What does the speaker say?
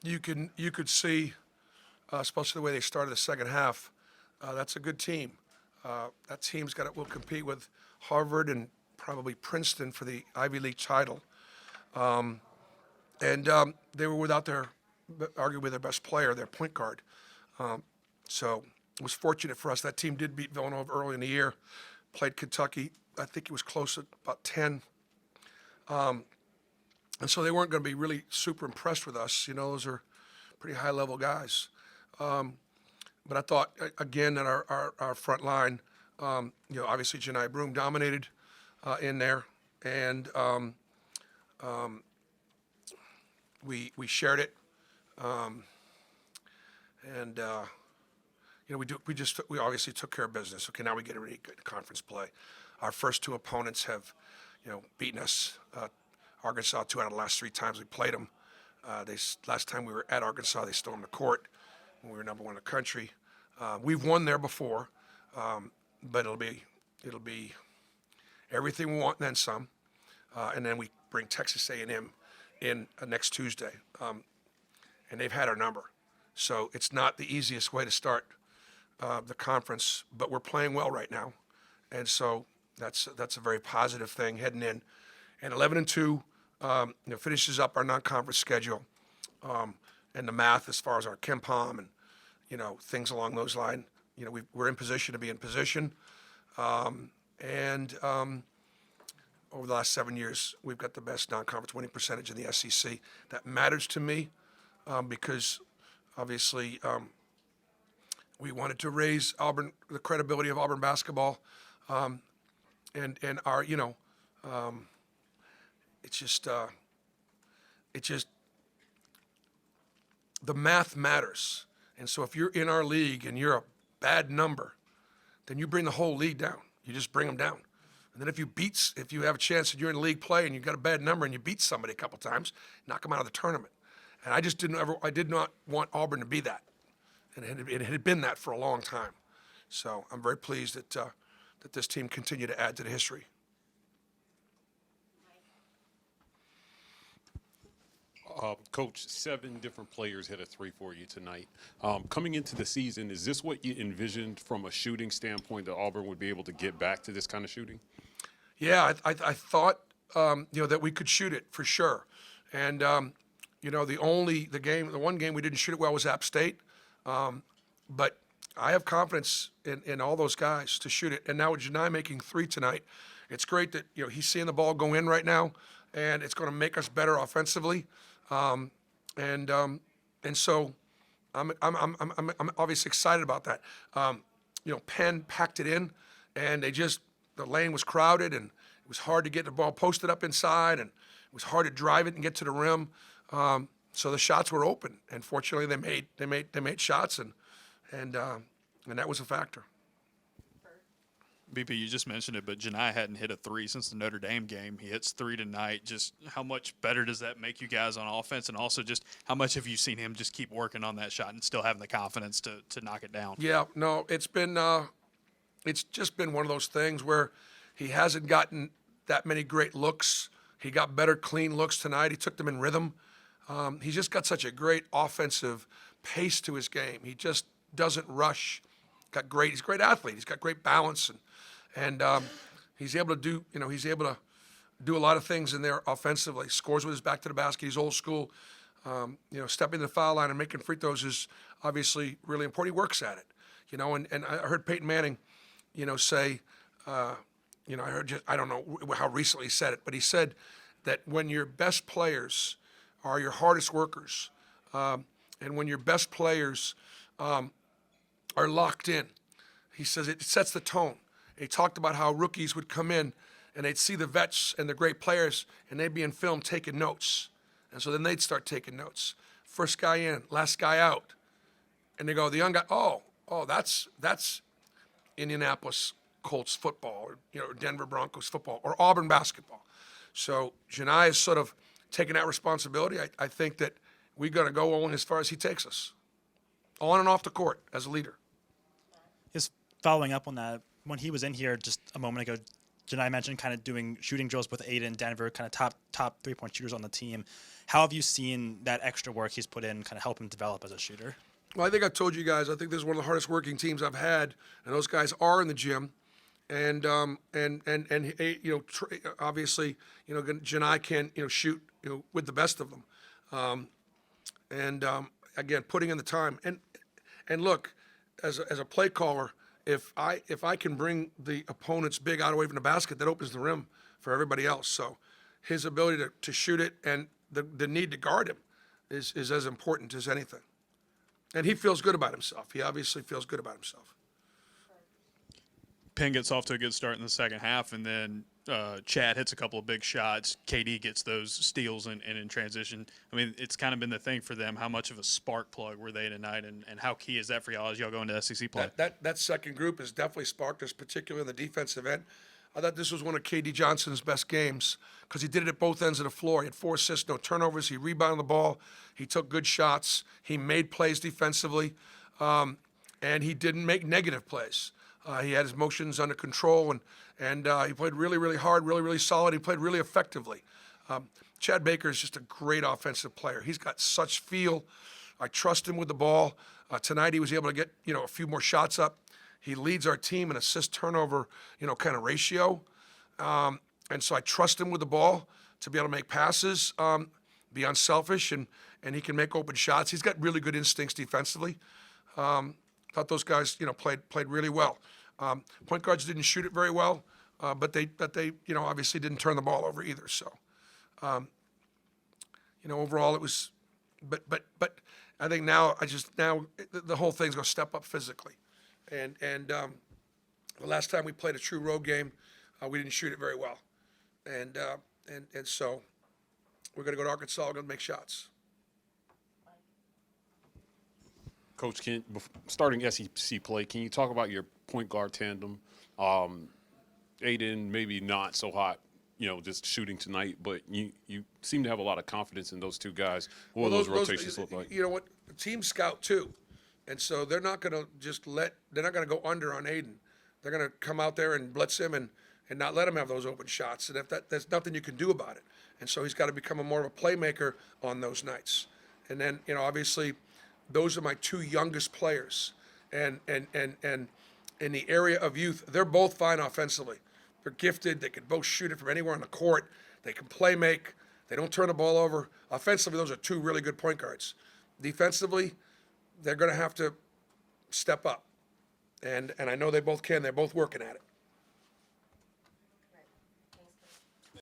you could see, especially the way they started the second half, that's a good team. That team's will compete with Harvard and probably Princeton for the Ivy League title. And they were without arguably their best player, their point guard. So it was fortunate for us. That team did beat Villanova early in the year, played Kentucky. I think it was close at about 10. And so they weren't going to be really super impressed with us. You know, those are pretty high-level guys. But I thought, again, that our front line, obviously Janai Broom dominated in there. And we shared it. We obviously took care of business. Okay, now we get a really good conference play. Our first two opponents have, beaten us. Arkansas 2 out of the last 3 times we played them. Last time we were at Arkansas, they stormed the court when we were number 1 in the country. We've won there before, but it'll be everything we want and then some. And then we bring Texas A&M in next Tuesday, and they've had our number. So it's not the easiest way to start the conference, but we're playing well right now, and so that's a very positive thing heading in. And 11-2 finishes up our non-conference schedule, and the math as far as our KenPom and things along those lines. We're in position to be in position, and over the last 7 years, we've got the best non-conference winning percentage in the SEC. That matters to me because obviously we wanted to raise the credibility of Auburn basketball, and our it's just the math matters. And so if you're in our league and you're a bad number, then you bring the whole league down. You just bring them down. And then if you have a chance and you're in league play and you've got a bad number and you beat somebody a couple times, knock them out of the tournament. And I did not want Auburn to be that. And it had been that for a long time. So I'm very pleased that this team continued to add to the history. Coach, 7 different players hit a 3 for you tonight. Coming into the season, is this what you envisioned from a shooting standpoint, that Auburn would be able to get back to this kind of shooting? Yeah, I thought that we could shoot it for sure. And the one game we didn't shoot it well was App State. But I have confidence in all those guys to shoot it. And now with Janai making 3 tonight, it's great that he's seeing the ball go in right now, and it's going to make us better offensively. And so I'm obviously excited about that. Penn packed it in, and the lane was crowded, and it was hard to get the ball posted up inside, and it was hard to drive it and get to the rim. So the shots were open, and fortunately they made shots, and that was a factor. BP, you just mentioned it, but Janai hadn't hit a 3 since the Notre Dame game. He hits 3 tonight. Just how much better does that make you guys on offense? And also just how much have you seen him just keep working on that shot and still having the confidence to knock it down? Yeah, no, it's just been one of those things where he hasn't gotten that many great looks. He got better clean looks tonight. He took them in rhythm. He's just got such a great offensive pace to his game. He just doesn't rush. He's a great athlete. He's got great balance, and he's able to do a lot of things in there offensively. Scores with his back to the basket. He's old school. Stepping to the foul line and making free throws is obviously really important. He works at it. And I heard Peyton Manning, say, I don't know how recently he said it, but he said that when your best players are your hardest workers, and when your best players are locked in, he says it sets the tone. And he talked about how rookies would come in and they'd see the vets and the great players, and they'd be in film taking notes. And so then they'd start taking notes. First guy in, last guy out. And they go, the young guy, oh, that's Indianapolis Colts football, or Denver Broncos football, or Auburn basketball. So Janai is sort of taking that responsibility. I think that we're going to go on as far as he takes us, on and off the court as a leader. Just following up on that, when he was in here just a moment ago, Janai mentioned kind of doing shooting drills with Aiden, Denver, kind of top 3-point shooters on the team. How have you seen that extra work he's put in kind of help him develop as a shooter? Well, I think I told you guys, I think this is one of the hardest working teams I've had, and those guys are in the gym. And obviously, Janai can, shoot, with the best of them. Again, putting in the time. And look, as a play caller, if I can bring the opponent's big out away from the basket, that opens the rim for everybody else. So his ability to shoot it and the need to guard him is as important as anything. And he feels good about himself. He obviously feels good about himself. Penn gets off to a good start in the second half, and then Chad hits a couple of big shots. KD gets those steals and in transition. I mean, it's kind of been the thing for them. How much of a spark plug were they tonight, and how key is that for y'all as y'all go into SEC play? That second group has definitely sparked us, particularly in the defensive end. I thought this was one of KD Johnson's best games because he did it at both ends of the floor. He had 4 assists, no turnovers. He rebounded the ball. He took good shots. He made plays defensively, and he didn't make negative plays. He had his motions under control, and he played really, really hard, really, really solid. He played really effectively. Chad Baker is just a great offensive player. He's got such feel. I trust him with the ball. Tonight he was able to get a few more shots up. He leads our team in assist turnover kind of ratio, and so I trust him with the ball to be able to make passes, be unselfish, and he can make open shots. He's got really good instincts defensively. Thought those guys played really well. Point guards didn't shoot it very well, but they obviously didn't turn the ball over either. So overall it was, but I think now the whole thing's going to step up physically, and the last time we played a true road game, we didn't shoot it very well, and so we're going to go to Arkansas. We're going to make shots. Coach, starting SEC play, can you talk about your point guard tandem? Aiden, maybe not so hot, just shooting tonight, but you seem to have a lot of confidence in those two guys. What will those rotations look like? You know what? The team scout too, and so they're not going to they're not going to go under on Aiden. They're going to come out there and blitz him and not let him have those open shots. And if there's nothing you can do about it. And so he's got to become more of a playmaker on those nights. And then obviously, those are my 2 youngest players, and in the area of youth, they're both fine offensively. They're gifted. They can both shoot it from anywhere on the court. They can play make. They don't turn the ball over. Offensively, those are 2 really good point guards. Defensively, they're going to have to step up, and I know they both can. They're both working at it.